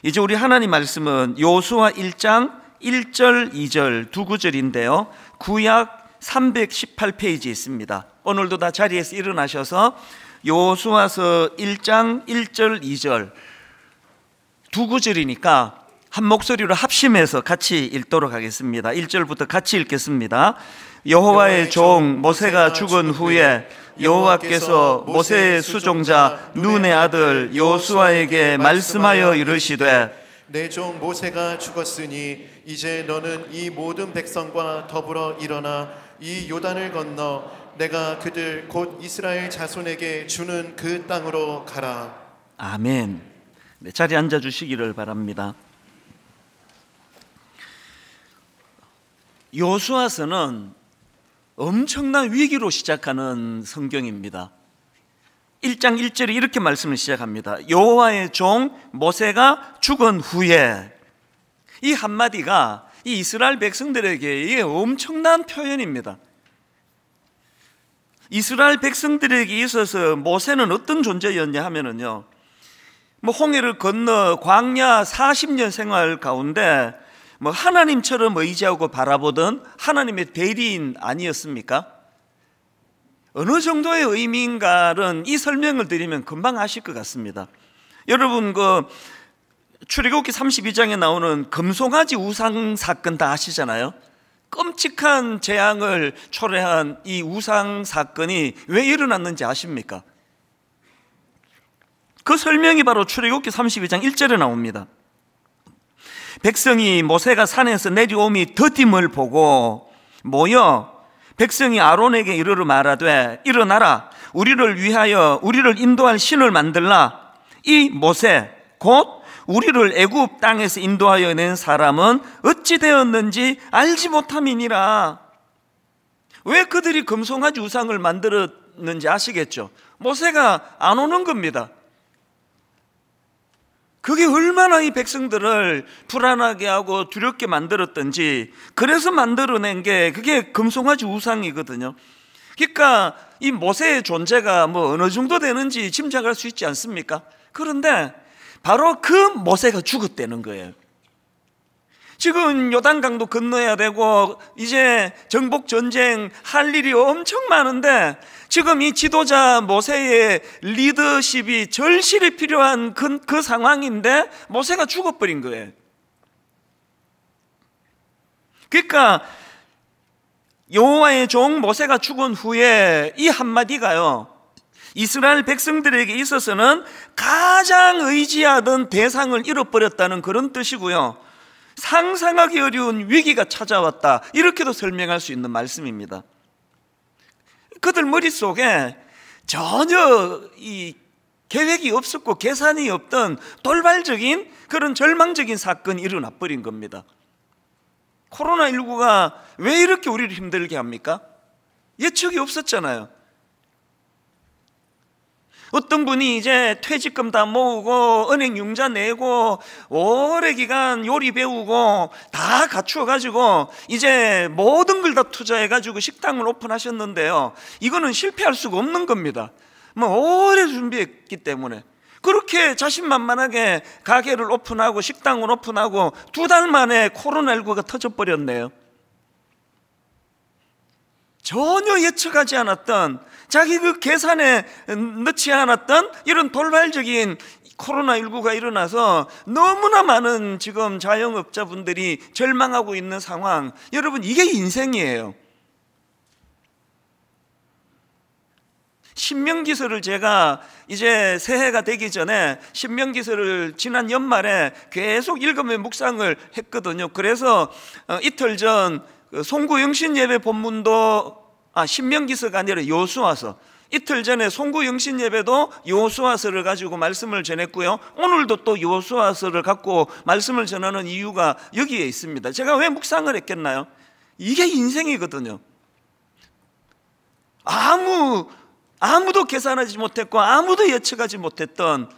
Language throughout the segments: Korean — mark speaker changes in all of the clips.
Speaker 1: 이제 우리 하나님 말씀은 여호수아 1장 1절 2절 두 구절인데요, 구약 318페이지에 있습니다. 오늘도 다 자리에서 일어나셔서 여호수아서 1장 1절 2절 두 구절이니까 한 목소리로 합심해서 같이 읽도록 하겠습니다. 1절부터 같이 읽겠습니다. 여호와의 종 모세가 죽은 후에 여호와께서 모세의 수종자 눈의 아들 여호수아에게 말씀하여 이르시되,
Speaker 2: 내 종 모세가 죽었으니 이제 너는 이 모든 백성과 더불어 일어나 이 요단을 건너 내가 그들 곧 이스라엘 자손에게 주는 그 땅으로 가라.
Speaker 1: 아멘. 네, 자리에 앉아주시기를 바랍니다. 여호수아서는 엄청난 위기로 시작하는 성경입니다. 1장 1절에 이렇게 말씀을 시작합니다. 여호와의 종 모세가 죽은 후에. 이 한마디가 이 이스라엘 백성들에게 이게 엄청난 표현입니다. 이스라엘 백성들에게 있어서 모세는 어떤 존재였냐 하면은요, 홍해를 건너 광야 40년 생활 가운데 하나님처럼 의지하고 바라보던 하나님의 대리인 아니었습니까? 어느 정도의 의미인가는 이 설명을 드리면 금방 아실 것 같습니다. 여러분, 출애굽기 32장에 나오는 금송아지 우상 사건 다 아시잖아요. 끔찍한 재앙을 초래한 이 우상 사건이 왜 일어났는지 아십니까? 그 설명이 바로 출애굽기 32장 1절에 나옵니다. 백성이 모세가 산에서 내려옴이 더딤을 보고 모여 백성이 아론에게 이르러 말하되, 일어나라, 우리를 위하여 우리를 인도할 신을 만들라. 이 모세 곧 우리를 애굽 땅에서 인도하여 낸 사람은 어찌 되었는지 알지 못함이니라. 왜 그들이 금송아지 우상을 만들었는지 아시겠죠? 모세가 안 오는 겁니다. 그게 얼마나 이 백성들을 불안하게 하고 두렵게 만들었던지, 그래서 만들어낸 게 그게 금송아지 우상이거든요. 그러니까 이 모세의 존재가 어느 정도 되는지 짐작할 수 있지 않습니까? 그런데 바로 그 모세가 죽었다는 거예요. 지금 요단강도 건너야 되고 이제 정복 전쟁 할 일이 엄청 많은데, 지금 이 지도자 모세의 리더십이 절실히 필요한 그 상황인데 모세가 죽어버린 거예요. 그러니까 여호와의 종 모세가 죽은 후에 이 한마디가요, 이스라엘 백성들에게 있어서는 가장 의지하던 대상을 잃어버렸다는 그런 뜻이고요, 상상하기 어려운 위기가 찾아왔다, 이렇게도 설명할 수 있는 말씀입니다. 그들 머릿속에 전혀 이 계획이 없었고 계산이 없던 돌발적인 그런 절망적인 사건이 일어나 버린 겁니다. 코로나19가 왜 이렇게 우리를 힘들게 합니까? 예측이 없었잖아요. 어떤 분이 이제 퇴직금 다 모으고 은행 융자 내고 오래 기간 요리 배우고 다 갖추어가지고 이제 모든 걸 다 투자해가지고 식당을 오픈하셨는데요, 이거는 실패할 수가 없는 겁니다. 오래 준비했기 때문에. 그렇게 자신만만하게 가게를 오픈하고 식당을 오픈하고 2달 만에 코로나19가 터져버렸네요. 전혀 예측하지 않았던, 자기 그 계산에 넣지 않았던 이런 돌발적인 코로나19가 일어나서 너무나 많은 지금 자영업자분들이 절망하고 있는 상황. 여러분, 이게 인생이에요. 신명기서를 제가 이제 새해가 되기 전에 신명기서를 지난 연말에 계속 읽으며 묵상을 했거든요. 그래서 이틀 전 송구영신 예배 본문도 신명기서가 아니라 여호수아서, 이틀 전에 송구영신 예배도 여호수아서를 가지고 말씀을 전했고요, 오늘도 또 여호수아서를 갖고 말씀을 전하는 이유가 여기에 있습니다. 제가 왜 묵상을 했겠나요? 이게 인생이거든요. 아무도 계산하지 못했고 아무도 예측하지 못했던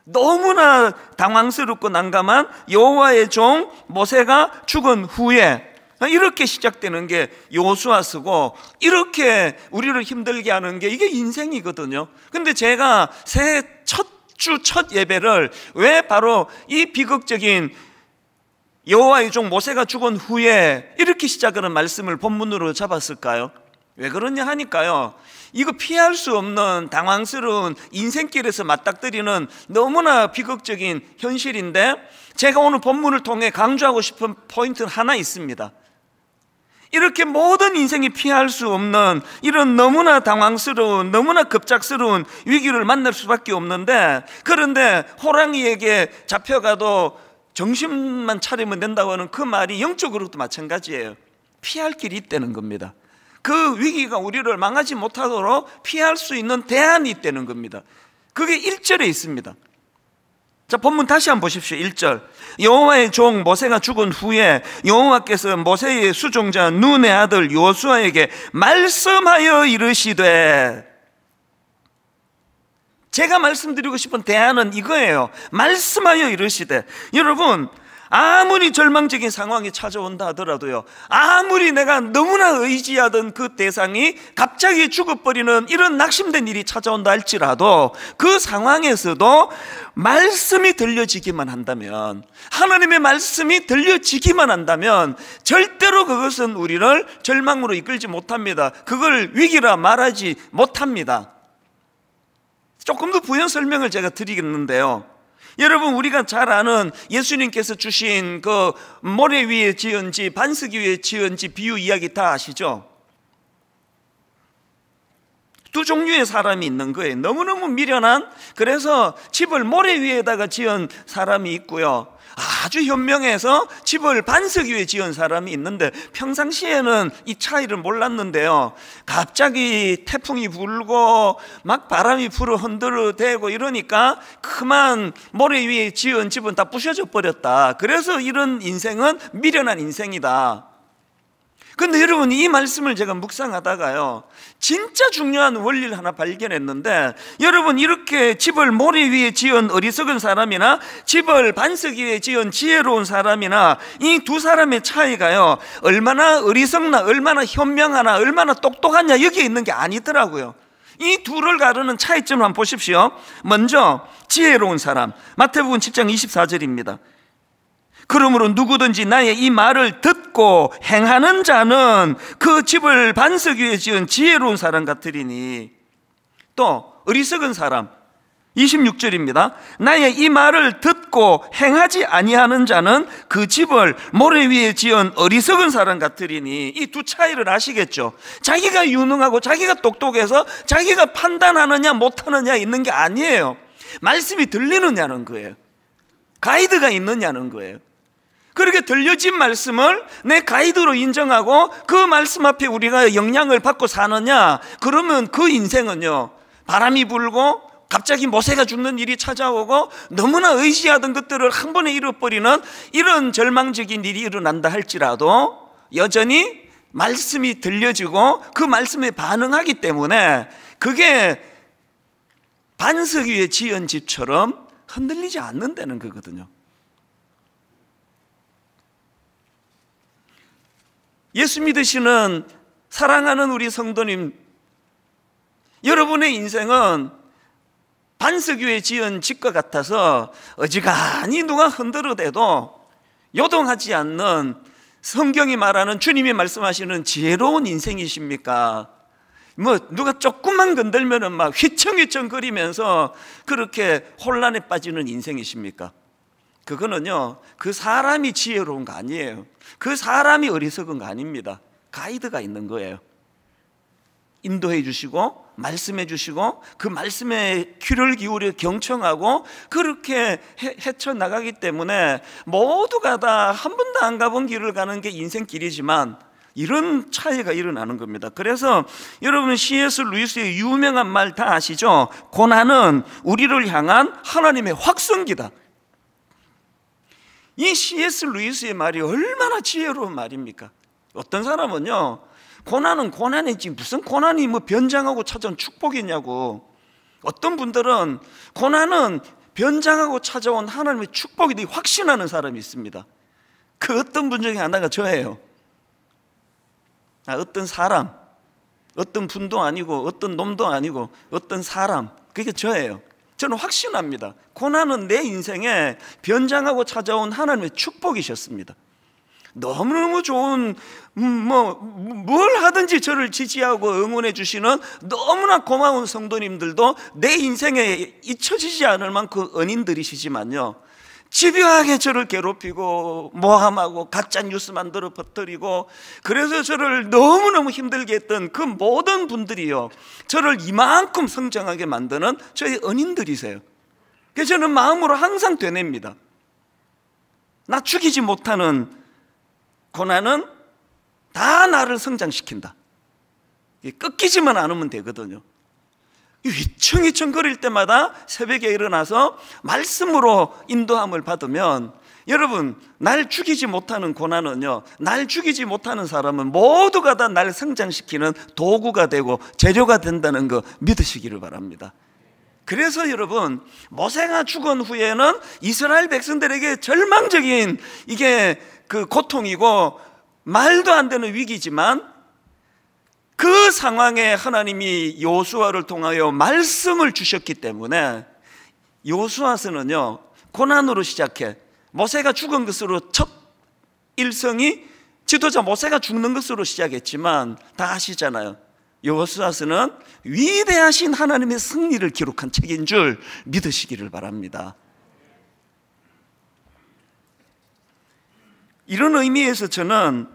Speaker 1: 너무나 당황스럽고 난감한 여호와의 종 모세가 죽은 후에 이렇게 시작되는 게 여호수아서고, 이렇게 우리를 힘들게 하는 게 이게 인생이거든요. 근데 제가 새해 첫 주 첫 예배를 왜 바로 이 비극적인 여호와의 종 모세가 죽은 후에 이렇게 시작하는 말씀을 본문으로 잡았을까요? 왜 그러냐 하니까요, 이거 피할 수 없는 당황스러운 인생길에서 맞닥뜨리는 너무나 비극적인 현실인데, 제가 오늘 본문을 통해 강조하고 싶은 포인트는 하나 있습니다. 이렇게 모든 인생이 피할 수 없는 이런 너무나 당황스러운, 너무나 급작스러운 위기를 만날 수밖에 없는데, 그런데 호랑이에게 잡혀가도 정신만 차리면 된다고 하는 그 말이 영적으로도 마찬가지예요. 피할 길이 있다는 겁니다. 그 위기가 우리를 망하지 못하도록 피할 수 있는 대안이 있다는 겁니다. 그게 1절에 있습니다. 자, 본문 다시 한번 보십시오. 1절. 여호와의 종 모세가 죽은 후에 여호와께서 모세의 수종자 눈의 아들 여호수아에게 말씀하여 이르시되, 제가 말씀드리고 싶은 대안은 이거예요. 말씀하여 이르시되, 여러분, 아무리 절망적인 상황이 찾아온다 하더라도요, 아무리 내가 너무나 의지하던 그 대상이 갑자기 죽어버리는 이런 낙심된 일이 찾아온다 할지라도, 그 상황에서도 말씀이 들려지기만 한다면, 하나님의 말씀이 들려지기만 한다면 절대로 그것은 우리를 절망으로 이끌지 못합니다. 그걸 위기라 말하지 못합니다. 조금 더 부연 설명을 제가 드리겠는데요, 여러분, 우리가 잘 아는 예수님께서 주신 그 모래 위에 지은 집, 반석 위에 지은 집 비유 이야기 다 아시죠? 두 종류의 사람이 있는 거예요. 너무너무 미련한, 그래서 집을 모래 위에다가 지은 사람이 있고요, 아주 현명해서 집을 반석 위에 지은 사람이 있는데, 평상시에는 이 차이를 몰랐는데요, 갑자기 태풍이 불고 막 바람이 불어 흔들어대고 이러니까 그만 모래 위에 지은 집은 다 부셔져 버렸다. 그래서 이런 인생은 미련한 인생이다. 근데 여러분, 이 말씀을 제가 묵상하다가요, 진짜 중요한 원리를 하나 발견했는데, 여러분, 이렇게 집을 모래 위에 지은 어리석은 사람이나 집을 반석 위에 지은 지혜로운 사람이나, 이 두 사람의 차이가요, 얼마나 어리석나, 얼마나 현명하나, 얼마나 똑똑하냐, 여기에 있는 게 아니더라고요. 이 둘을 가르는 차이점을 한번 보십시오. 먼저 지혜로운 사람, 마태복음 10장 24절입니다. 그러므로 누구든지 나의 이 말을 듣고 행하는 자는 그 집을 반석 위에 지은 지혜로운 사람 같으리니. 또 어리석은 사람 26절입니다. 나의 이 말을 듣고 행하지 아니하는 자는 그 집을 모래 위에 지은 어리석은 사람 같으리니. 이 두 차이를 아시겠죠? 자기가 유능하고 자기가 똑똑해서 자기가 판단하느냐 못하느냐 있는 게 아니에요. 말씀이 들리느냐는 거예요. 가이드가 있느냐는 거예요. 그렇게 들려진 말씀을 내 가이드로 인정하고 그 말씀 앞에 우리가 영향을 받고 사느냐, 그러면 그 인생은요, 바람이 불고 갑자기 모세가 죽는 일이 찾아오고 너무나 의지하던 것들을 한 번에 잃어버리는 이런 절망적인 일이 일어난다 할지라도 여전히 말씀이 들려지고 그 말씀에 반응하기 때문에 그게 반석 위에 지은 집처럼 흔들리지 않는다는 거거든요. 예수 믿으시는 사랑하는 우리 성도님, 여러분의 인생은 반석 위에 지은 집과 같아서 어지간히 누가 흔들어대도 요동하지 않는, 성경이 말하는, 주님이 말씀하시는 지혜로운 인생이십니까? 뭐 누가 조금만 건들면은 막 휘청휘청 거리면서 그렇게 혼란에 빠지는 인생이십니까? 그거는요, 그 사람이 지혜로운 거 아니에요. 그 사람이 어리석은 거 아닙니다. 가이드가 있는 거예요. 인도해 주시고 말씀해 주시고 그 말씀에 귀를 기울여 경청하고 그렇게 헤쳐나가기 때문에 모두가 다 한 번도 안 가본 길을 가는 게 인생길이지만 이런 차이가 일어나는 겁니다. 그래서 여러분, C.S. 루이스의 유명한 말 다 아시죠? 고난은 우리를 향한 하나님의 확성기다. 이 C.S. 루이스의 말이 얼마나 지혜로운 말입니까? 어떤 사람은요, 고난은 고난이지 무슨 고난이 뭐 변장하고 찾아온 축복이냐고. 어떤 분들은 고난은 변장하고 찾아온 하나님의 축복이 확신하는 사람이 있습니다. 그 어떤 분 중에 하나가 저예요. 어떤 사람, 어떤 분도 아니고 어떤 놈도 아니고 어떤 사람, 그게 저예요. 저는 확신합니다. 고난은 내 인생에 변장하고 찾아온 하나님의 축복이셨습니다. 너무너무 좋은 뭘 하든지 저를 지지하고 응원해 주시는 너무나 고마운 성도님들도 내 인생에 잊혀지지 않을 만큼 은인들이시지만요, 집요하게 저를 괴롭히고 모함하고 가짜 뉴스 만들어 퍼뜨리고 그래서 저를 너무너무 힘들게 했던 그 모든 분들이요, 저를 이만큼 성장하게 만드는 저의 은인들이세요. 그래서 저는 마음으로 항상 되뇌입니다. 나 죽이지 못하는 고난은 다 나를 성장시킨다. 꺾이지만 않으면 되거든요. 휘청휘청 거릴 때마다 새벽에 일어나서 말씀으로 인도함을 받으면, 여러분, 날 죽이지 못하는 고난은요, 날 죽이지 못하는 사람은 모두가 다 날 성장시키는 도구가 되고 재료가 된다는 거 믿으시기를 바랍니다. 그래서 여러분, 모세가 죽은 후에는 이스라엘 백성들에게 절망적인 이게 그 고통이고 말도 안 되는 위기지만, 그 상황에 하나님이 여호수아를 통하여 말씀을 주셨기 때문에 여호수아서는요, 고난으로 시작해 모세가 죽은 것으로 첫 일성이 지도자 모세가 죽는 것으로 시작했지만 다 아시잖아요. 여호수아서는 위대하신 하나님의 승리를 기록한 책인 줄 믿으시기를 바랍니다. 이런 의미에서 저는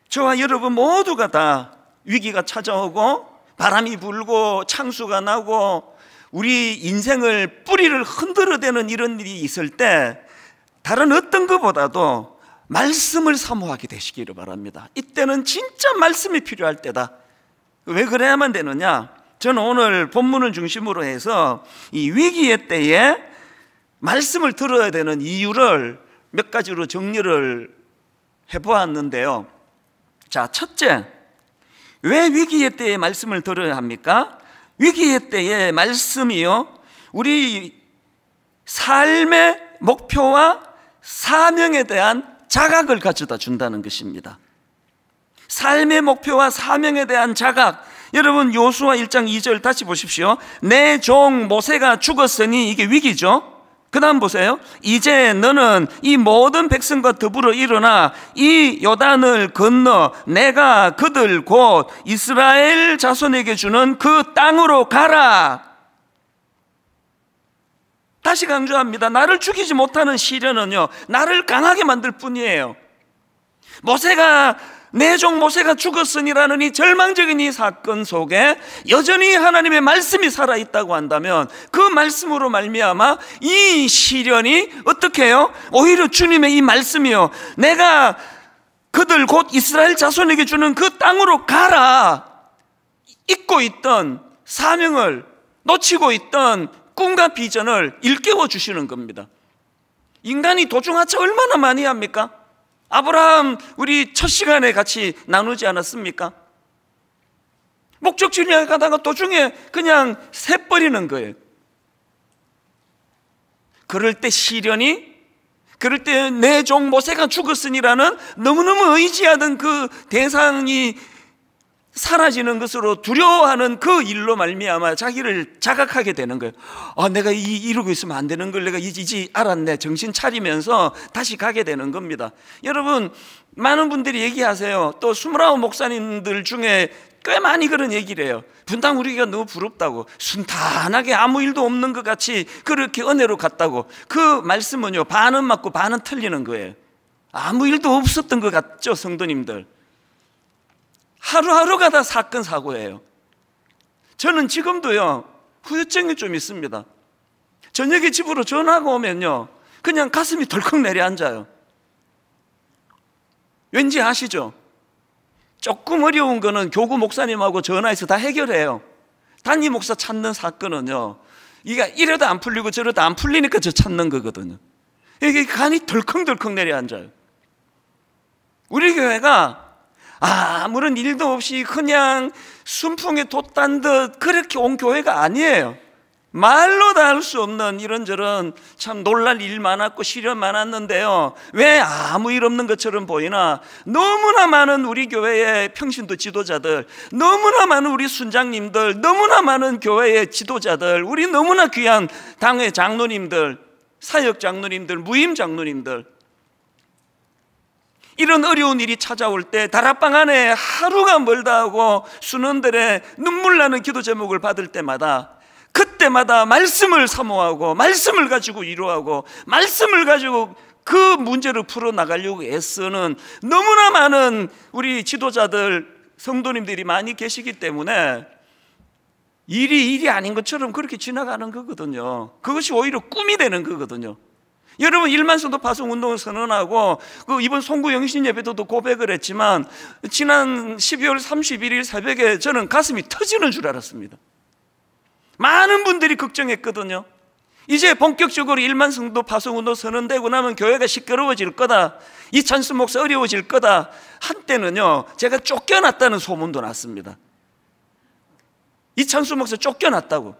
Speaker 1: 저와 여러분 모두가 다 위기가 찾아오고 바람이 불고 창수가 나고 우리 인생을 뿌리를 흔들어대는 이런 일이 있을 때 다른 어떤 것보다도 말씀을 사모하게 되시기를 바랍니다. 이때는 진짜 말씀이 필요할 때다. 왜 그래야만 되느냐? 저는 오늘 본문을 중심으로 해서 이 위기의 때에 말씀을 들어야 되는 이유를 몇 가지로 정리를 해보았는데요. 자, 첫째, 왜 위기의 때에 말씀을 들어야 합니까? 위기의 때에 말씀이요, 우리 삶의 목표와 사명에 대한 자각을 가져다 준다는 것입니다. 삶의 목표와 사명에 대한 자각. 여러분, 여호수아 1장 2절 다시 보십시오. 내 종 모세가 죽었으니, 이게 위기죠. 그 다음 보세요. 이제 너는 이 모든 백성과 더불어 일어나 이 요단을 건너 내가 그들 곧 이스라엘 자손에게 주는 그 땅으로 가라. 다시 강조합니다. 나를 죽이지 못하는 시련은요, 나를 강하게 만들 뿐이에요. 내 종 모세가 죽었으니라는 이 절망적인 이 사건 속에 여전히 하나님의 말씀이 살아있다고 한다면, 그 말씀으로 말미암아 이 시련이 어떻게 해요? 오히려 주님의 이 말씀이요, 내가 그들 곧 이스라엘 자손에게 주는 그 땅으로 가라, 잊고 있던 사명을, 놓치고 있던 꿈과 비전을 일깨워 주시는 겁니다. 인간이 도중하차 얼마나 많이 합니까? 아브라함 우리 첫 시간에 같이 나누지 않았습니까? 목적지를 향해 가다가 도중에 그냥 새버리는 거예요. 그럴 때 내 종 모세가 죽었으니라는 너무너무 의지하던 그 대상이 사라지는 것으로 두려워하는 그 일로 말미암아 자기를 자각하게 되는 거예요. 내가 이러고 있으면 안 되는 걸 내가 이제 알았네. 정신 차리면서 다시 가게 되는 겁니다. 여러분, 많은 분들이 얘기하세요. 또 29 목사님들 중에 꽤 많이 그런 얘기를 해요. 분당 우리가 너무 부럽다고, 순탄하게 아무 일도 없는 것 같이 그렇게 은혜로 갔다고. 그 말씀은요, 반은 맞고 반은 틀리는 거예요. 아무 일도 없었던 것 같죠, 성도님들? 하루하루가 다 사건 사고예요. 저는 지금도요, 후유증이 좀 있습니다. 저녁에 집으로 전화가 오면요, 그냥 가슴이 덜컥 내려앉아요. 왠지 아시죠? 조금 어려운 거는 교구 목사님하고 전화해서 다 해결해요. 단임 목사 찾는 사건은요, 이게 이래도 안 풀리고 저래도 안 풀리니까 저 찾는 거거든요. 이게 간이 덜컹덜컹 내려앉아요. 우리 교회가 아무런 일도 없이 그냥 순풍에 돛단 듯 그렇게 온 교회가 아니에요. 말로 다 할 수 없는 이런저런 참 놀랄 일 많았고 시련 많았는데요, 왜 아무 일 없는 것처럼 보이나? 너무나 많은 우리 교회의 평신도 지도자들, 너무나 많은 우리 순장님들, 너무나 많은 교회의 지도자들, 우리 너무나 귀한 당회 장로님들, 사역 장로님들, 무임 장로님들, 이런 어려운 일이 찾아올 때 다락방 안에 하루가 멀다 하고 순원들의 눈물 나는 기도 제목을 받을 때마다, 그때마다 말씀을 사모하고 말씀을 가지고 위로하고 말씀을 가지고 그 문제를 풀어나가려고 애쓰는 너무나 많은 우리 지도자들, 성도님들이 많이 계시기 때문에 일이 아닌 것처럼 그렇게 지나가는 거거든요. 그것이 오히려 꿈이 되는 거거든요. 여러분, 1만 성도 파송 운동을 선언하고 이번 송구 영신 예배도 고백을 했지만, 지난 12월 31일 새벽에 저는 가슴이 터지는 줄 알았습니다. 많은 분들이 걱정했거든요. 이제 본격적으로 1만 성도 파송 운동 선언되고 나면 교회가 시끄러워질 거다, 이찬수 목사 어려워질 거다. 한때는요, 제가 쫓겨났다는 소문도 났습니다. 이찬수 목사 쫓겨났다고.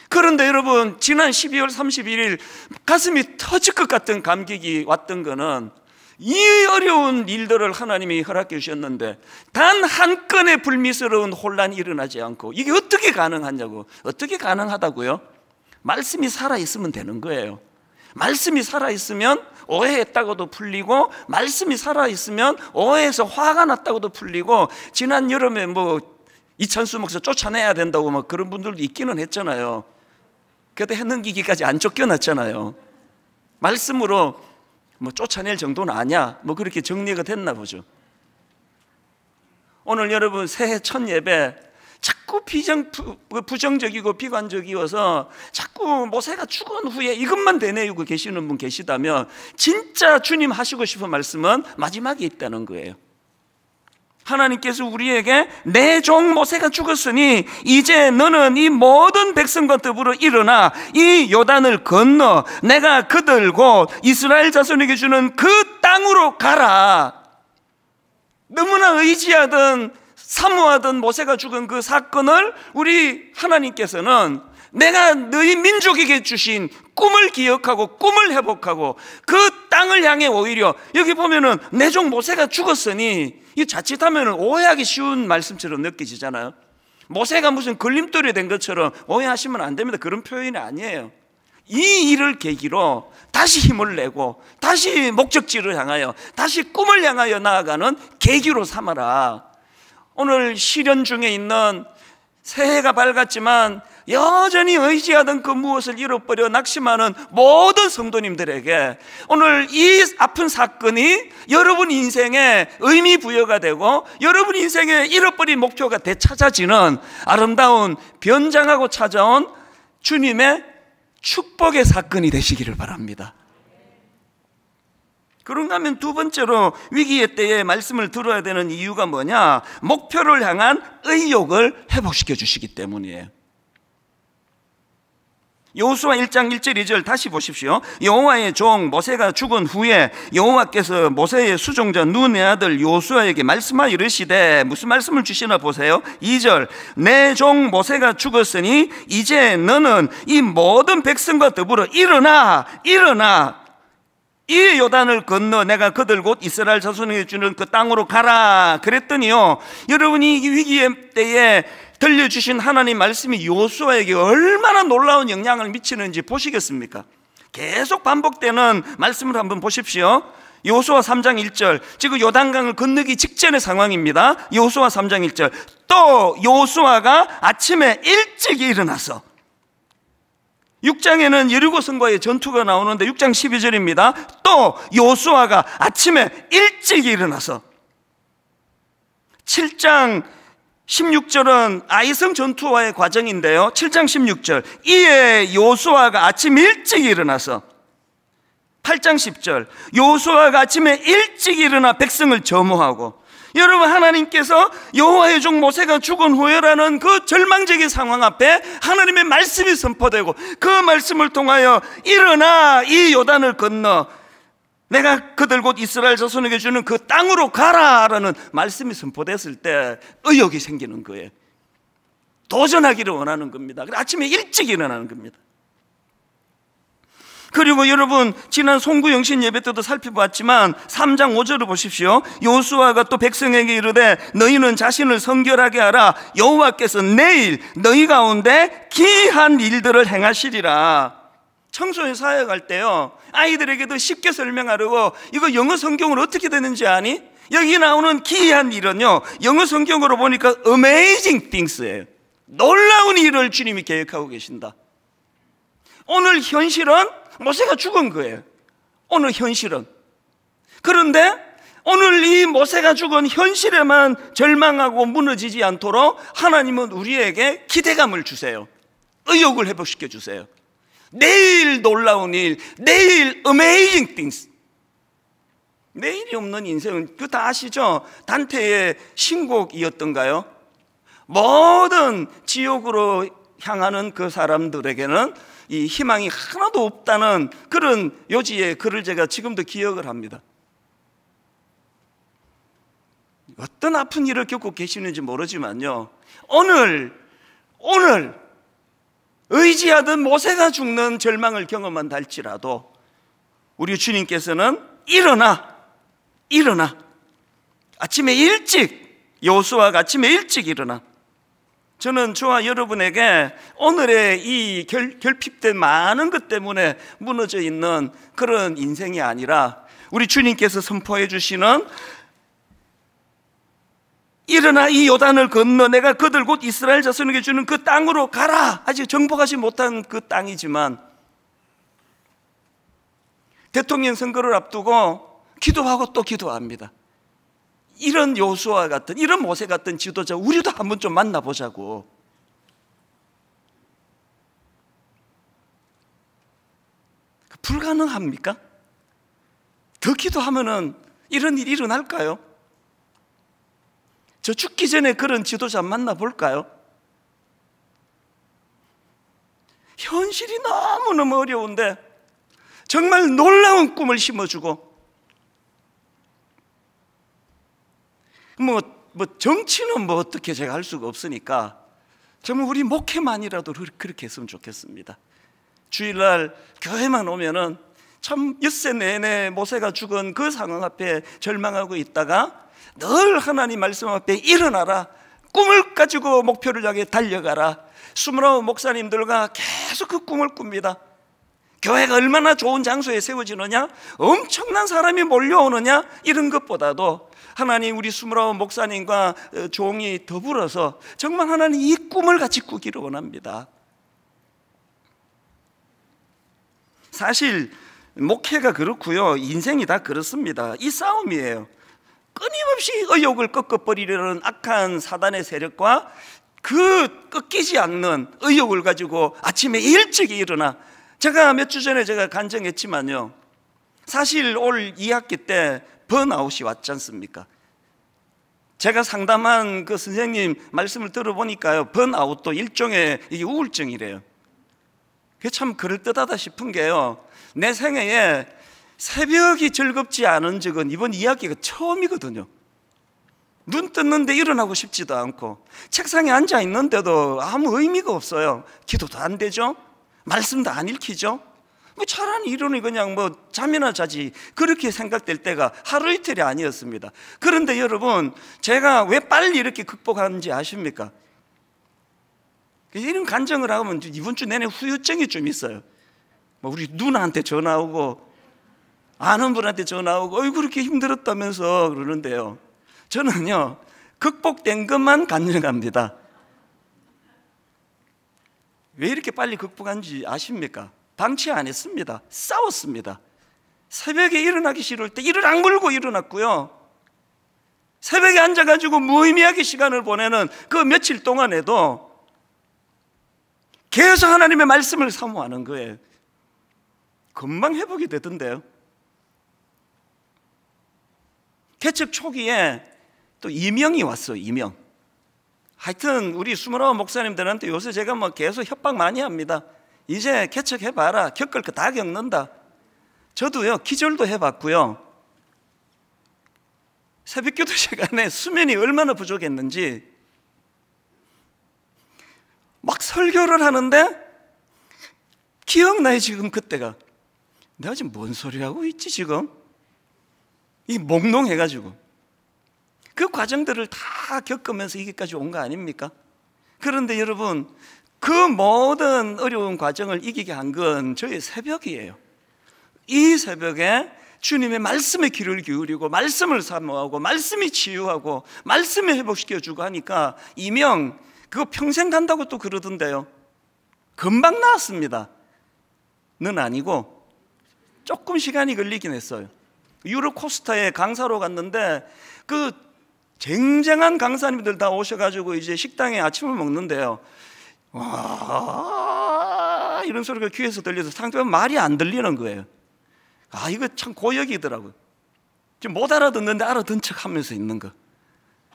Speaker 1: 그런데 여러분, 지난 12월 31일 가슴이 터질 것 같은 감격이 왔던 거는, 이 어려운 일들을 하나님이 허락해 주셨는데 단 한 건의 불미스러운 혼란이 일어나지 않고, 이게 어떻게 가능하냐고. 어떻게 가능하다고요? 말씀이 살아있으면 되는 거예요. 말씀이 살아있으면 오해했다고도 풀리고, 말씀이 살아있으면 오해해서 화가 났다고도 풀리고, 지난 여름에 이찬수 목사 쫓아내야 된다고 그런 분들도 있기는 했잖아요. 그때 해넘기기까지 안 쫓겨났잖아요. 말씀으로 쫓아낼 정도는 아니야, 그렇게 정리가 됐나 보죠. 오늘 여러분, 새해 첫 예배 자꾸 부정적이고 비관적이어서 자꾸 모세가 죽은 후에 이것만 되뇌이고 계시는 분 계시다면, 진짜 주님 하시고 싶은 말씀은 마지막에 있다는 거예요. 하나님께서 우리에게 내 종 모세가 죽었으니 이제 너는 이 모든 백성과 더불어 일어나 이 요단을 건너 내가 그들 곧 이스라엘 자손에게 주는 그 땅으로 가라. 너무나 의지하던 사모하던 모세가 죽은 그 사건을 우리 하나님께서는 내가 너희 민족에게 주신 꿈을 기억하고 꿈을 회복하고 그 땅을 향해, 오히려 여기 보면은 내 종 모세가 죽었으니, 이 자칫하면 오해하기 쉬운 말씀처럼 느껴지잖아요. 모세가 무슨 걸림돌이 된 것처럼 오해하시면 안 됩니다. 그런 표현이 아니에요. 이 일을 계기로 다시 힘을 내고 다시 목적지를 향하여, 다시 꿈을 향하여 나아가는 계기로 삼아라. 오늘 시련 중에 있는, 새해가 밝았지만 여전히 의지하던 그 무엇을 잃어버려 낙심하는 모든 성도님들에게 오늘 이 아픈 사건이 여러분 인생에 의미 부여가 되고 여러분 인생에 잃어버린 목표가 되찾아지는 아름다운 변장하고 찾아온 주님의 축복의 사건이 되시기를 바랍니다. 그런가 하면 두 번째로 위기의 때에 말씀을 들어야 되는 이유가 뭐냐? 목표를 향한 의욕을 회복시켜 주시기 때문이에요. 여호수아 1장 1절 2절 다시 보십시오. 여호와의 종 모세가 죽은 후에 여호와께서 모세의 수종자 눈의 아들 여호수아에게 말씀하여 이르시되, 무슨 말씀을 주시나 보세요. 2절, 내 종 모세가 죽었으니 이제 너는 이 모든 백성과 더불어 일어나 이 요단을 건너 내가 그들 곧 이스라엘 자손에게 주는 그 땅으로 가라. 그랬더니요, 여러분이 이 위기의 때에 들려주신 하나님 말씀이 여호수아에게 얼마나 놀라운 영향을 미치는지 보시겠습니까? 계속 반복되는 말씀을 한번 보십시오. 여호수아 3장 1절, 지금 요단강을 건너기 직전의 상황입니다. 여호수아 3장 1절, 또 여호수아가 아침에 일찍 일어나서, 6장에는 여리고성과의 전투가 나오는데 6장 12절입니다. 또 여호수아가 아침에 일찍 일어나서, 7장 16절은 아이성 전투와의 과정인데요. 7장 16절, 이에 여호수아가 아침 일찍 일어나서, 8장 10절, 여호수아가 아침에 일찍 일어나 백성을 점호하고, 여러분, 하나님께서 여호와의 종 모세가 죽은 후에라는 그 절망적인 상황 앞에 하나님의 말씀이 선포되고, 그 말씀을 통하여 일어나 이 요단을 건너 내가 그들 곧 이스라엘 자손에게 주는 그 땅으로 가라라는 말씀이 선포됐을 때 의욕이 생기는 거예요. 도전하기를 원하는 겁니다. 아침에 일찍 일어나는 겁니다. 그리고 여러분, 지난 송구영신 예배 때도 살펴봤지만 3장 5절을 보십시오. 여호수아가 또 백성에게 이르되 너희는 자신을 성결하게 하라. 여호와께서 내일 너희 가운데 기이한 일들을 행하시리라. 청소년 사역할 때요, 아이들에게도 쉽게 설명하려고 이거 영어 성경으로 어떻게 되는지 아니? 여기 나오는 기이한 일은요, 영어 성경으로 보니까 amazing things예요. 놀라운 일을 주님이 계획하고 계신다. 오늘 현실은 모세가 죽은 거예요. 오늘 현실은. 그런데 오늘 이 모세가 죽은 현실에만 절망하고 무너지지 않도록 하나님은 우리에게 기대감을 주세요. 의욕을 회복시켜 주세요. 내일 놀라운 일, 내일 amazing things. 내일이 없는 인생은 그거 다 아시죠? 단테의 신곡이었던가요? 모든 지옥으로 향하는 그 사람들에게는 이 희망이 하나도 없다는 그런 요지의 글을 제가 지금도 기억을 합니다. 어떤 아픈 일을 겪고 계시는지 모르지만요, 오늘 의지하던 모세가 죽는 절망을 경험한다 할지라도 우리 주님께서는 일어나 아침에 일찍, 여호수아가 아침에 일찍 일어나. 저는 저와 여러분에게 오늘의 이 결핍된 많은 것 때문에 무너져 있는 그런 인생이 아니라 우리 주님께서 선포해 주시는 일어나 이 요단을 건너 내가 그들 곧 이스라엘 자손에게 주는 그 땅으로 가라. 아직 정복하지 못한 그 땅이지만 대통령 선거를 앞두고 기도하고 또 기도합니다. 이런 여호수아 같은, 이런 모세 같은 지도자 우리도 한번 좀 만나보자고. 불가능합니까? 더 기도하면은 이런 일이 일어날까요? 저 죽기 전에 그런 지도자 만나볼까요? 현실이 너무너무 어려운데 정말 놀라운 꿈을 심어주고, 뭐 정치는 뭐 어떻게 제가 할 수가 없으니까 정말 우리 목회만이라도 그렇게 했으면 좋겠습니다. 주일날 교회만 오면은 참 엿새 내내 모세가 죽은 그 상황 앞에 절망하고 있다가 늘 하나님 말씀 앞에 일어나라, 꿈을 가지고 목표를 향해 달려가라. 29 목사님들과 계속 그 꿈을 꿉니다. 교회가 얼마나 좋은 장소에 세워지느냐, 엄청난 사람이 몰려오느냐, 이런 것보다도 하나님 우리 29 목사님과 종이 더불어서 정말 하나님 이 꿈을 같이 꾸기를 원합니다. 사실 목회가 그렇고요, 인생이 다 그렇습니다. 이 싸움이에요. 끊임없이 의욕을 꺾어버리려는 악한 사단의 세력과 그 꺾이지 않는 의욕을 가지고 아침에 일찍 일어나. 제가 몇 주 전에 제가 간증했지만요, 사실 올 2학기 때 번아웃이 왔지 않습니까? 제가 상담한 그 선생님 말씀을 들어보니까요, 번아웃도 일종의 이게 우울증이래요. 그게 참 그럴듯하다 싶은 게요, 내 생애에 새벽이 즐겁지 않은 적은 이번 2학기가 처음이거든요. 눈 떴는데 일어나고 싶지도 않고 책상에 앉아 있는데도 아무 의미가 없어요. 기도도 안 되죠, 말씀도 안 읽히죠. 뭐 차라리 이러니 그냥 뭐 잠이나 자지, 그렇게 생각될 때가 하루 이틀이 아니었습니다. 그런데 여러분, 제가 왜 빨리 이렇게 극복하는지 아십니까? 이런 간증을 하면 이번 주 내내 후유증이 좀 있어요. 뭐 우리 누나한테 전화 오고 아는 분한테 전화 오고 그렇게 힘들었다면서 그러는데요, 저는요 극복된 것만 간증합니다. 왜 이렇게 빨리 극복한지 아십니까? 방치 안 했습니다. 싸웠습니다. 새벽에 일어나기 싫을 때 이를 악물고 일어났고요, 새벽에 앉아가지고 무의미하게 시간을 보내는 그 며칠 동안에도 계속 하나님의 말씀을 사모하는 거예요. 금방 회복이 되던데요. 개척 초기에 또 이명이 왔어요. 이명. 하여튼 우리 29 목사님들한테 요새 제가 뭐 계속 협박 많이 합니다. 이제 개척해봐라, 겪을 거 다 겪는다. 저도요 기절도 해봤고요, 새벽기도 시간에 수면이 얼마나 부족했는지 설교를 하는데 기억나요. 지금 그때가 내가 지금 뭔 소리 하고 있지 지금? 이 몽롱해가지고 그 과정들을 다 겪으면서 여기까지 온 거 아닙니까? 그런데 여러분, 그 모든 어려운 과정을 이기게 한 건 저의 새벽이에요. 이 새벽에 주님의 말씀에 귀를 기울이고 말씀을 사모하고 말씀이 치유하고 말씀이 회복시켜주고 하니까 이명 그거 평생 간다고 또 그러던데요. 금방 나왔습니다. 는 아니고 조금 시간이 걸리긴 했어요. 유럽 코스타에 강사로 갔는데 그 쟁쟁한 강사님들 다 오셔가지고 이제 식당에 아침을 먹는데요. 와, 이런 소리가 귀에서 들려서 상대방 말이 안 들리는 거예요. 아, 이거 참 고역이더라고요. 지금 못 알아듣는데 알아듣는 척 하면서 있는 거.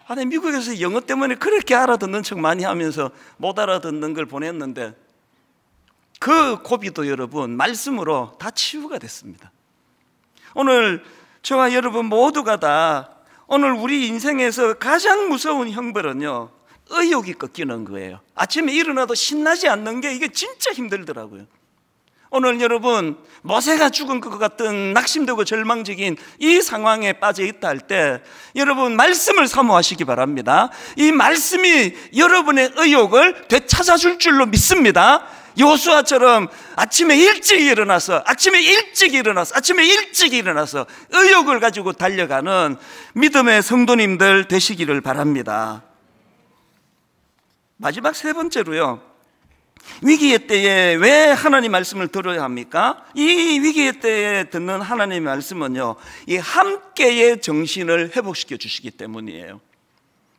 Speaker 1: 아니, 미국에서 영어 때문에 그렇게 알아듣는 척 많이 하면서 못 알아듣는 걸 보냈는데 그 고비도 여러분 말씀으로 다 치유가 됐습니다. 오늘 저와 여러분 모두가 다 오늘 우리 인생에서 가장 무서운 형벌은요, 의욕이 꺾이는 거예요. 아침에 일어나도 신나지 않는 게 이게 진짜 힘들더라고요. 오늘 여러분 모세가 죽은 것 같은 낙심되고 절망적인 이 상황에 빠져 있다 할 때 여러분 말씀을 사모하시기 바랍니다. 이 말씀이 여러분의 의욕을 되찾아줄 줄로 믿습니다. 여호수아처럼 아침에 일찍 일어나서 의욕을 가지고 달려가는 믿음의 성도님들 되시기를 바랍니다. 마지막 세 번째로요, 위기의 때에 왜 하나님 말씀을 들어야 합니까? 이 위기의 때에 듣는 하나님의 말씀은요, 이 함께의 정신을 회복시켜 주시기 때문이에요.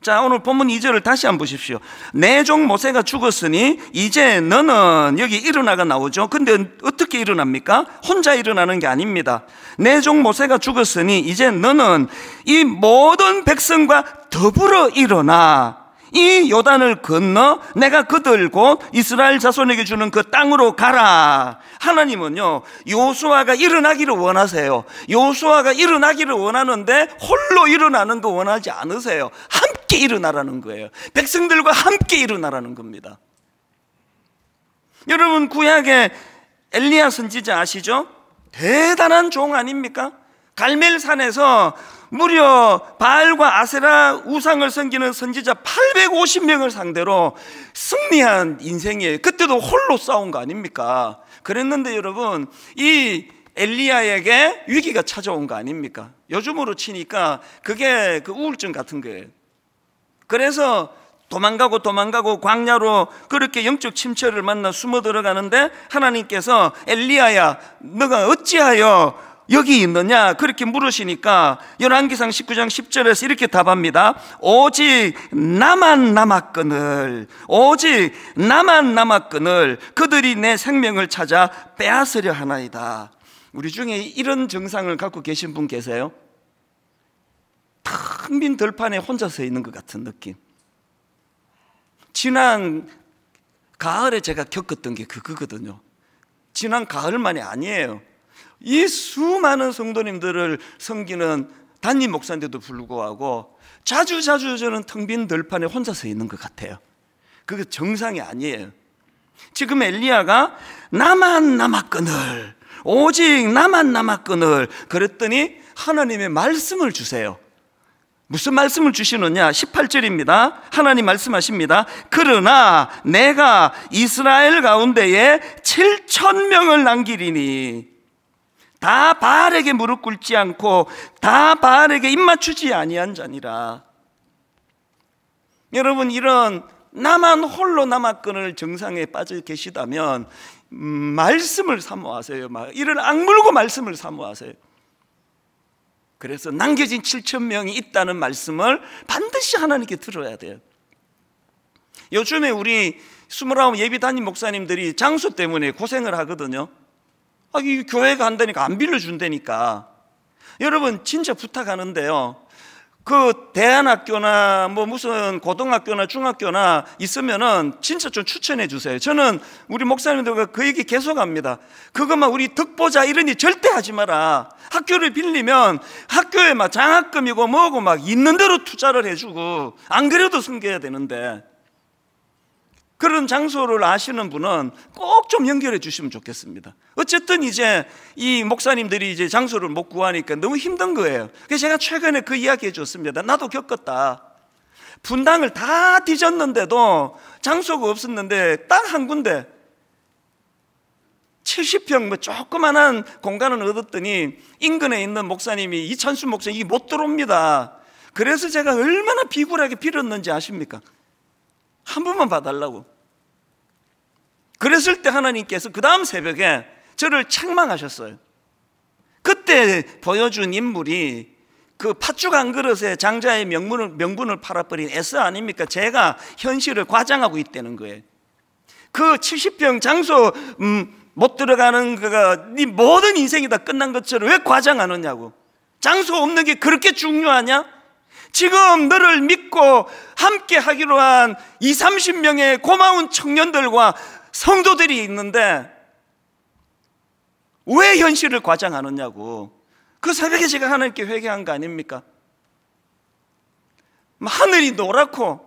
Speaker 1: 자, 오늘 본문 2절을 다시 한번 보십시오. 내 종 모세가 죽었으니 이제 너는, 여기 일어나가 나오죠. 근데 어떻게 일어납니까? 혼자 일어나는 게 아닙니다. 내 종 모세가 죽었으니 이제 너는 이 모든 백성과 더불어 일어나 이 요단을 건너 내가 그들 곧 이스라엘 자손에게 주는 그 땅으로 가라. 하나님은요, 여호수아가 일어나기를 원하세요. 여호수아가 일어나기를 원하는데 홀로 일어나는 거 원하지 않으세요. 함께 일어나라는 거예요. 백성들과 함께 일어나라는 겁니다. 여러분, 구약의 엘리야 선지자 아시죠? 대단한 종 아닙니까? 갈멜산에서 무려 바알과 아세라 우상을 섬기는 선지자 850명을 상대로 승리한 인생이에요. 그때도 홀로 싸운 거 아닙니까? 그랬는데 여러분, 이 엘리야에게 위기가 찾아온 거 아닙니까? 요즘으로 치니까 그게 그 우울증 같은 거예요. 그래서 도망가고 광야로 그렇게 영적 침체를 만나 숨어 들어가는데 하나님께서 엘리야야, 너가 어찌하여 여기 있느냐 그렇게 물으시니까 열왕기상 19장 10절에서 이렇게 답합니다. 오직 나만 남았거늘 그들이 내 생명을 찾아 빼앗으려 하나이다. 우리 중에 이런 증상을 갖고 계신 분 계세요? 텅 빈 들판에 혼자 서 있는 것 같은 느낌. 지난 가을에 제가 겪었던 게 그거거든요. 지난 가을만이 아니에요. 이 수많은 성도님들을 섬기는 담임 목사인데도 불구하고 자주 저는 텅 빈 들판에 혼자 서 있는 것 같아요. 그게 정상이 아니에요. 지금 엘리야가 나만 남았거늘, 오직 나만 남았거늘 그랬더니 하나님의 말씀을 주세요. 무슨 말씀을 주시느냐? 18절입니다. 하나님 말씀하십니다. 그러나 내가 이스라엘 가운데에 7,000명을 남기리니 다 바알에게 무릎 꿇지 않고 다 바알에게 입맞추지 아니한 자니라. 여러분, 이런 나만 홀로 남았거늘 정상에 빠져 계시다면 말씀을 사모하세요. 이를 악물고 말씀을 사모하세요. 그래서 남겨진 7,000명이 있다는 말씀을 반드시 하나님께 들어야 돼요. 요즘에 우리 29 예비 담임 목사님들이 장소 때문에 고생을 하거든요. 이 교회 간다니까 안 빌려준다니까. 여러분, 진짜 부탁하는데요, 그 대안학교나 뭐 무슨 고등학교나 중학교나 있으면은 진짜 좀 추천해 주세요. 저는 우리 목사님들과 그 얘기 계속 합니다. 그것만 우리 덕보자 이러니 절대 하지 마라. 학교를 빌리면 학교에 막 장학금이고 뭐고 막 있는 대로 투자를 해주고 안 그래도 섬겨야 되는데, 그런 장소를 아시는 분은 꼭 좀 연결해 주시면 좋겠습니다. 어쨌든 이제 이 목사님들이 이제 장소를 못 구하니까 너무 힘든 거예요. 그래서 제가 최근에 그 이야기 해줬습니다. 나도 겪었다. 분당을 다 뒤졌는데도 장소가 없었는데 딱 한 군데 70평 뭐 조그만한 공간을 얻었더니 인근에 있는 목사님이 이찬수 목사님 이게 못 들어옵니다. 그래서 제가 얼마나 비굴하게 빌었는지 아십니까? 한 번만 봐달라고. 그랬을 때 하나님께서 그 다음 새벽에 저를 책망하셨어요. 그때 보여준 인물이 그 팥죽 한 그릇에 장자의 명분을 팔아버린 S 아닙니까? 제가 현실을 과장하고 있다는 거예요. 그 70평 장소 못 들어가는 그가 네 모든 인생이 다 끝난 것처럼 왜 과장하느냐고. 장소 없는 게 그렇게 중요하냐? 지금 너를 믿고 함께 하기로 한 20-30명의 고마운 청년들과 성도들이 있는데 왜 현실을 과장하느냐고. 그 새벽에 제가 하나님께 회개한 거 아닙니까? 하늘이 노랗고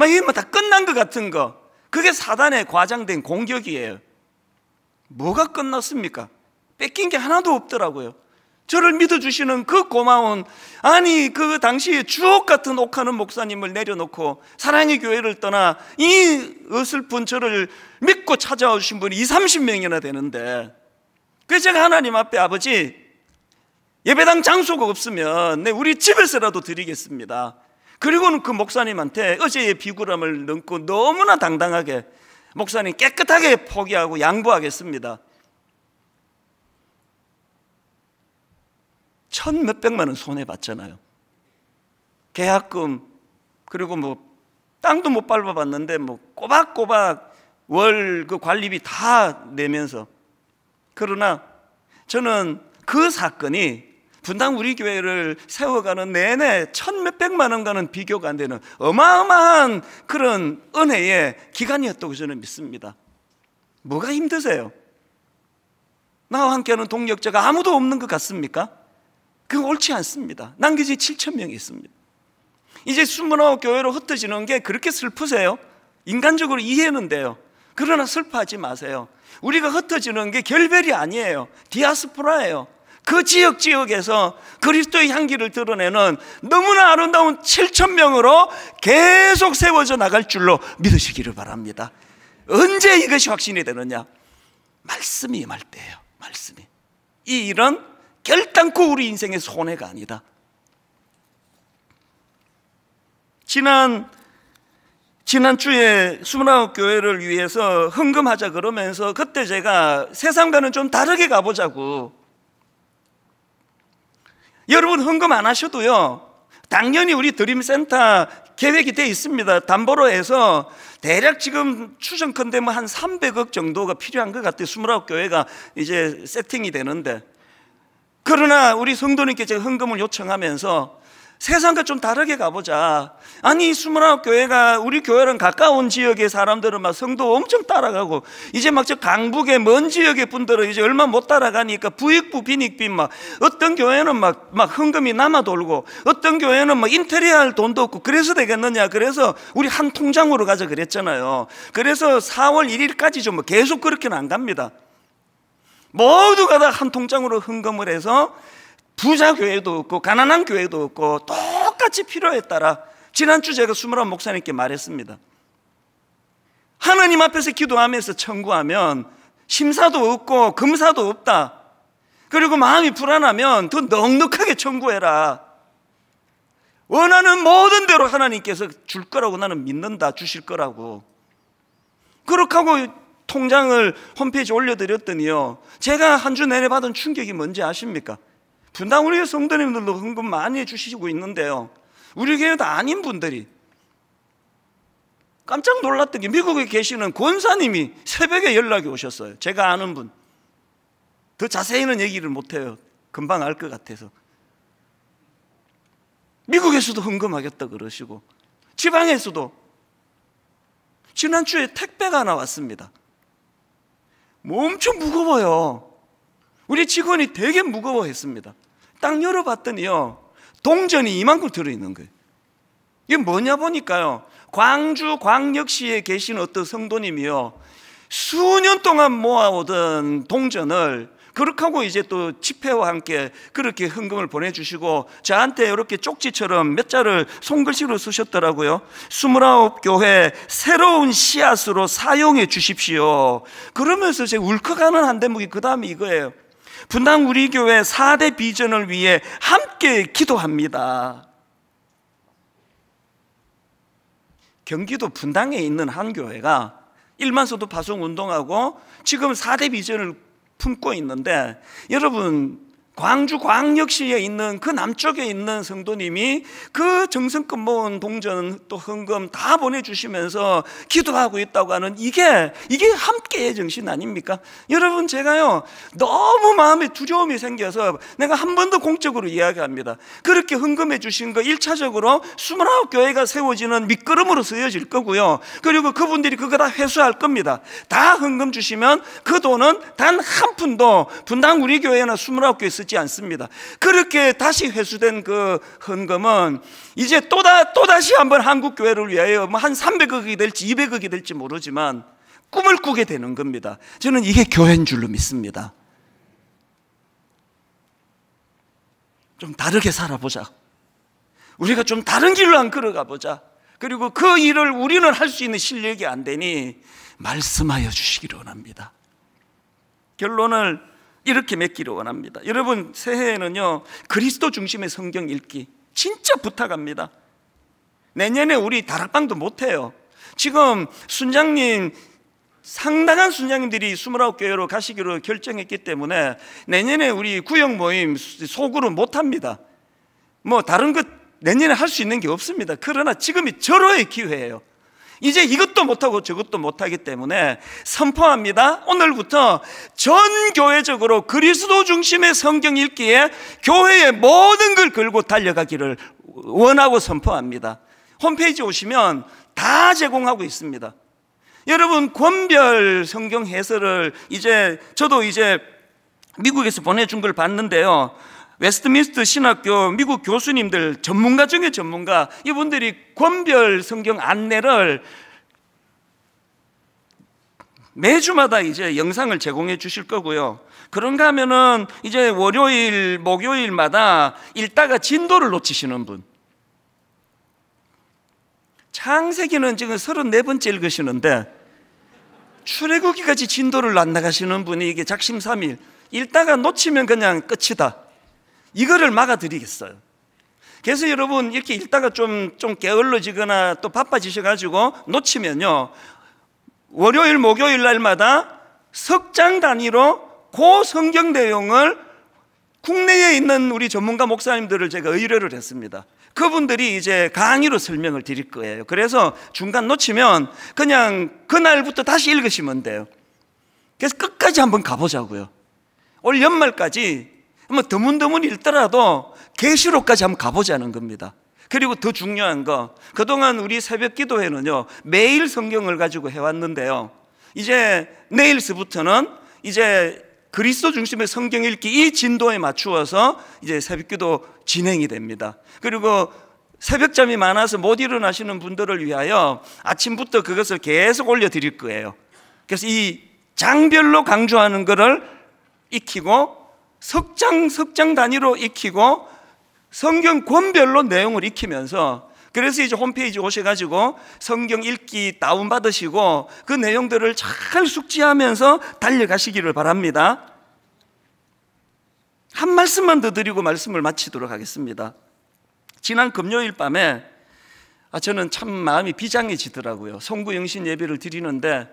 Speaker 1: 이게 다 끝난 것 같은 거, 그게 사단의 과장된 공격이에요. 뭐가 끝났습니까? 뺏긴 게 하나도 없더라고요. 저를 믿어주시는 그 고마운, 아니 그 당시에 주옥 같은 옥하는 목사님을 내려놓고 사랑의 교회를 떠나 이 어설픈 저를 믿고 찾아와 주신 분이 20-30명이나 되는데, 그래서 제가 하나님 앞에 아버지 예배당 장소가 없으면 우리 집에서라도 드리겠습니다. 그리고는 그 목사님한테 어제의 비굴함을 넘고 너무나 당당하게 목사님 깨끗하게 포기하고 양보하겠습니다. 1,몇백만 원 손해봤잖아요. 계약금, 그리고 땅도 못 밟아봤는데 꼬박꼬박 월 그 관리비 다 내면서. 그러나 저는 그 사건이 분당 우리 교회를 세워가는 내내 1,몇백만 원과는 비교가 안 되는 어마어마한 그런 은혜의 기간이었다고 저는 믿습니다. 뭐가 힘드세요? 나와 함께하는 동력자가 아무도 없는 것 같습니까? 그거 옳지 않습니다. 남겨진 7,000명이 있습니다. 이제 29교회로 흩어지는 게 그렇게 슬프세요? 인간적으로 이해는 돼요. 그러나 슬퍼하지 마세요. 우리가 흩어지는 게 결별이 아니에요. 디아스포라예요. 그 지역에서 그리스도의 향기를 드러내는 너무나 아름다운 7,000명으로 계속 세워져 나갈 줄로 믿으시기를 바랍니다. 언제 이것이 확신이 되느냐? 말씀이 임할 때예요. 말씀이. 이 일은 결단코 우리 인생의 손해가 아니다. 지난주에 29교회를 위해서 헌금하자 그러면서 그때 제가 세상과는 좀 다르게 가보자고. 여러분 헌금 안 하셔도요, 당연히 우리 드림센터 계획이 되어 있습니다. 담보로해서 대략 지금 추정컨대 한 300억 정도가 필요한 것 같아요. 29교회가 이제 세팅이 되는데. 그러나 우리 성도님께 제가 헌금을 요청하면서 세상과 좀 다르게 가보자. 아니 29교회가 우리 교회랑 가까운 지역의 사람들은 막 성도 엄청 따라가고, 이제 막 저 강북의 먼 지역의 분들은 이제 얼마 못 따라가니까 부익부 빈익빈 막 어떤 교회는 막 헌금이 남아 돌고, 어떤 교회는 막 인테리어 할 돈도 없고. 그래서 되겠느냐? 그래서 우리 한 통장으로 가자 그랬잖아요. 그래서 4월 1일까지 좀 계속 그렇게는 안 갑니다. 모두가 다 한 통장으로 헌금을 해서 부자 교회도 없고 가난한 교회도 없고 똑같이 필요에 따라 지난주 제가 21 목사님께 말했습니다. 하나님 앞에서 기도하면서 청구하면 심사도 없고 검사도 없다. 그리고 마음이 불안하면 더 넉넉하게 청구해라. 원하는 모든 대로 하나님께서 줄 거라고 나는 믿는다. 주실 거라고. 그렇게 하고 통장을 홈페이지에 올려드렸더니요, 제가 한 주 내내 받은 충격이 뭔지 아십니까? 분당 우리 성도님들도 헌금 많이 해주시고 있는데요, 우리 교회도 아닌 분들이 깜짝 놀랐던 게 미국에 계시는 권사님이 새벽에 연락이 오셨어요. 제가 아는 분. 더 자세히는 얘기를 못해요. 금방 알 것 같아서. 미국에서도 헌금하겠다 그러시고, 지방에서도. 지난주에 택배가 하나 왔습니다. 엄청 무거워요. 우리 직원이 되게 무거워했습니다. 딱 열어봤더니요, 동전이 이만큼 들어있는 거예요. 이게 뭐냐 보니까요, 광주 광역시에 계신 어떤 성도님이요, 수년 동안 모아오던 동전을 그렇게 하고 이제 또 지폐와 함께 그렇게 헌금을 보내주시고 저한테 이렇게 쪽지처럼 몇 자를 손글씨로 쓰셨더라고요. 29교회 새로운 씨앗으로 사용해 주십시오. 그러면서 제가 울컥하는 한 대목이 그 다음에 이거예요. 분당 우리 교회 4대 비전을 위해 함께 기도합니다. 경기도 분당에 있는 한 교회가 일만서도 파송 운동하고 지금 4대 비전을 품고 있는데, 여러분 광주 광역시에 있는 그 남쪽에 있는 성도님이 그 정성껏 모은 동전 또 헌금 다 보내주시면서 기도하고 있다고 하는 이게 함께의 정신 아닙니까? 여러분, 제가요 너무 마음에 두려움이 생겨서 내가 한 번 더 공적으로 이야기합니다. 그렇게 헌금해 주신 거 1차적으로 29교회가 세워지는 밑거름으로 쓰여질 거고요, 그리고 그분들이 그거 다 회수할 겁니다. 다 헌금 주시면 그 돈은 단 한 푼도 분당 우리 교회나 29교회 쓰지 않습니다. 그렇게 다시 회수된 그 헌금은 이제 또다시 한번 한국교회를 위하여 한 300억이 될지 200억이 될지 모르지만 꿈을 꾸게 되는 겁니다. 저는 이게 교회인 줄로 믿습니다. 좀 다르게 살아보자. 우리가 좀 다른 길로 안 걸어가 보자. 그리고 그 일을 우리는 할 수 있는 실력이 안 되니 말씀하여 주시기를 원합니다. 결론을 이렇게 맺기를 원합니다. 여러분, 새해에는요 그리스도 중심의 성경 읽기 진짜 부탁합니다. 내년에 우리 다락방도 못해요. 지금 순장님, 상당한 순장님들이 29교회로 가시기로 결정했기 때문에 내년에 우리 구역 모임 소그룹 못합니다. 뭐 다른 것 내년에 할 수 있는 게 없습니다. 그러나 지금이 절호의 기회예요. 이제 이것도 못하고 저것도 못하기 때문에 선포합니다. 오늘부터 전교회적으로 그리스도 중심의 성경 읽기에 교회의 모든 걸 걸고 달려가기를 원하고 선포합니다. 홈페이지 오시면 다 제공하고 있습니다. 여러분, 권별 성경 해설을 저도 이제 미국에서 보내준 걸 봤는데요, 웨스트민스터 신학교 미국 교수님들, 전문가 중에 전문가, 이분들이 권별 성경 안내를 매주마다 이제 영상을 제공해 주실 거고요. 그런가 하면은 이제 월요일, 목요일마다 읽다가 진도를 놓치시는 분, 창세기는 지금 34번째 읽으시는데 출애굽기까지 진도를 안 나가시는 분이 이게 작심삼일 읽다가 놓치면 그냥 끝이다, 이거를 막아드리겠어요. 그래서 여러분, 이렇게 읽다가 좀 게을러지거나 또 바빠지셔가지고 놓치면요, 월요일, 목요일 날마다 석장 단위로 그 성경 내용을 국내에 있는 우리 전문가 목사님들을 제가 의뢰를 했습니다. 그분들이 이제 강의로 설명을 드릴 거예요. 그래서 중간 놓치면 그냥 그날부터 다시 읽으시면 돼요. 그래서 끝까지 한번 가보자고요. 올 연말까지 한번 드문드문 읽더라도 계시록까지 한번 가보자는 겁니다. 그리고 더 중요한 거, 그동안 우리 새벽 기도회는요 매일 성경을 가지고 해왔는데요, 이제 내일서부터는 이제 그리스도 중심의 성경 읽기 이 진도에 맞추어서 이제 새벽 기도 진행이 됩니다. 그리고 새벽잠이 많아서 못 일어나시는 분들을 위하여 아침부터 그것을 계속 올려드릴 거예요. 그래서 이 장별로 강조하는 것을 익히고 석장 단위로 익히고 성경 권별로 내용을 익히면서, 그래서 이제 홈페이지 오셔가지고 성경 읽기 다운받으시고 그 내용들을 잘 숙지하면서 달려가시기를 바랍니다. 한 말씀만 더 드리고 말씀을 마치도록 하겠습니다. 지난 금요일 밤에 저는 참 마음이 비장해지더라고요. 송구영신 예배를 드리는데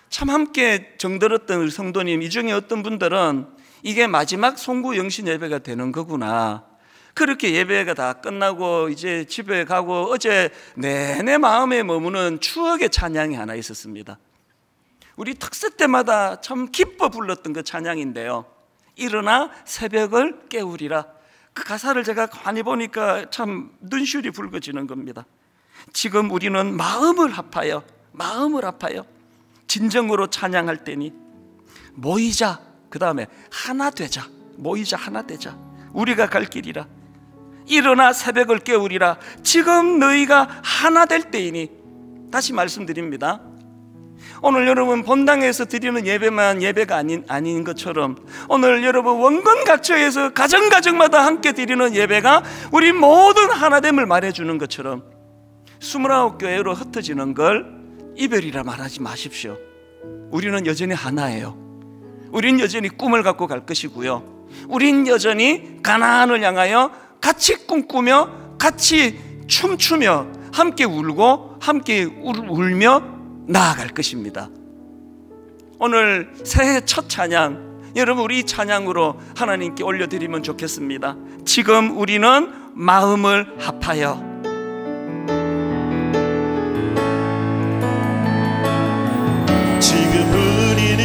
Speaker 1: 참 함께 정들었던 우리 성도님, 이 중에 어떤 분들은 이게 마지막 송구영신 예배가 되는 거구나, 그렇게 예배가 다 끝나고 이제 집에 가고 어제 내내 마음에 머무는 추억의 찬양이 하나 있었습니다. 우리 특세 때마다 참 기뻐 불렀던 그 찬양인데요, 일어나 새벽을 깨우리라. 그 가사를 제가 가만히 보니까 참 눈시울이 붉어지는 겁니다. 지금 우리는 마음을 합하여 진정으로 찬양할 때니 모이자, 그 다음에 하나 되자, 모이자 하나 되자, 우리가 갈 길이라. 일어나 새벽을 깨우리라. 지금 너희가 하나 될 때이니 다시 말씀드립니다. 오늘 여러분 본당에서 드리는 예배만 예배가 아닌 것처럼 오늘 여러분 원건각처에서 가정가정마다 함께 드리는 예배가 우리 모든 하나됨을 말해주는 것처럼 29교회로 흩어지는 걸 이별이라 말하지 마십시오. 우리는 여전히 하나예요. 우린 여전히 꿈을 갖고 갈 것이고요, 우린 여전히 가나안을 향하여 같이 꿈꾸며 같이 춤추며 함께 울고 함께 울며 나아갈 것입니다. 오늘 새해 첫 찬양, 여러분 우리 찬양으로 하나님께 올려드리면 좋겠습니다. 지금 우리는 마음을 합하여.
Speaker 2: 지금 우리는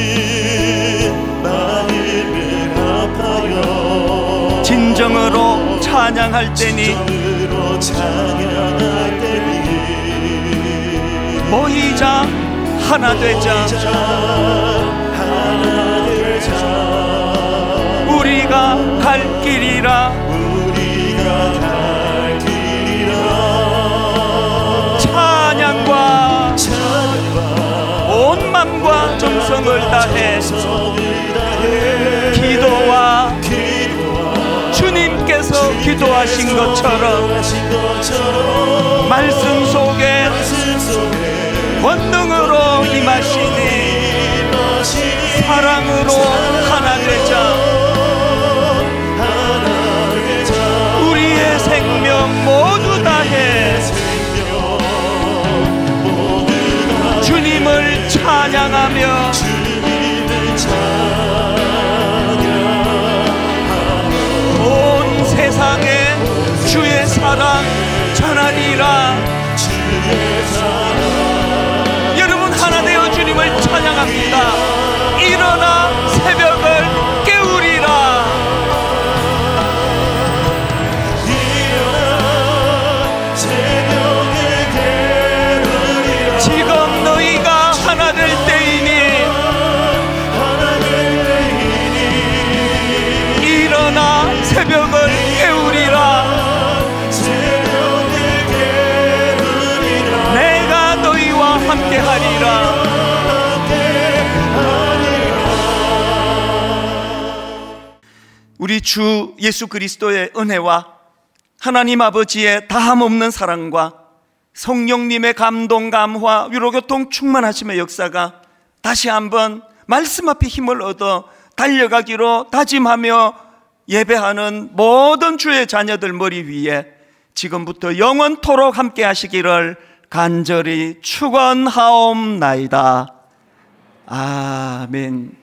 Speaker 2: 마음을 합하여
Speaker 1: 진정으로 찬양할 때니 모이자 하나 되자 우리가 갈 길이라 찬양과 온 맘과 정성을 다해 기도와 주님께서 기도하신 것처럼 말씀 속에 권능으로 임하시니 사랑으로 하나 되자 우리의 생명 모두 다해 주님을 찬양하며 온 세상에 주의 사랑 전하리라. 여러분 하나 되어 주님을 찬양합니다. 일어나 새벽을 깨우리라. 지금 너희가 하나 될 때이니 일어나 새벽을 깨우리라. 내가 너희와 함께 하리라. 우리 주 예수 그리스도의 은혜와 하나님 아버지의 다함없는 사랑과 성령님의 감동, 감화, 위로교통 충만하심의 역사가 다시 한번 말씀 앞에 힘을 얻어 달려가기로 다짐하며 예배하는 모든 주의 자녀들 머리 위에 지금부터 영원토록 함께 하시기를 간절히 축원하옵나이다. 아멘.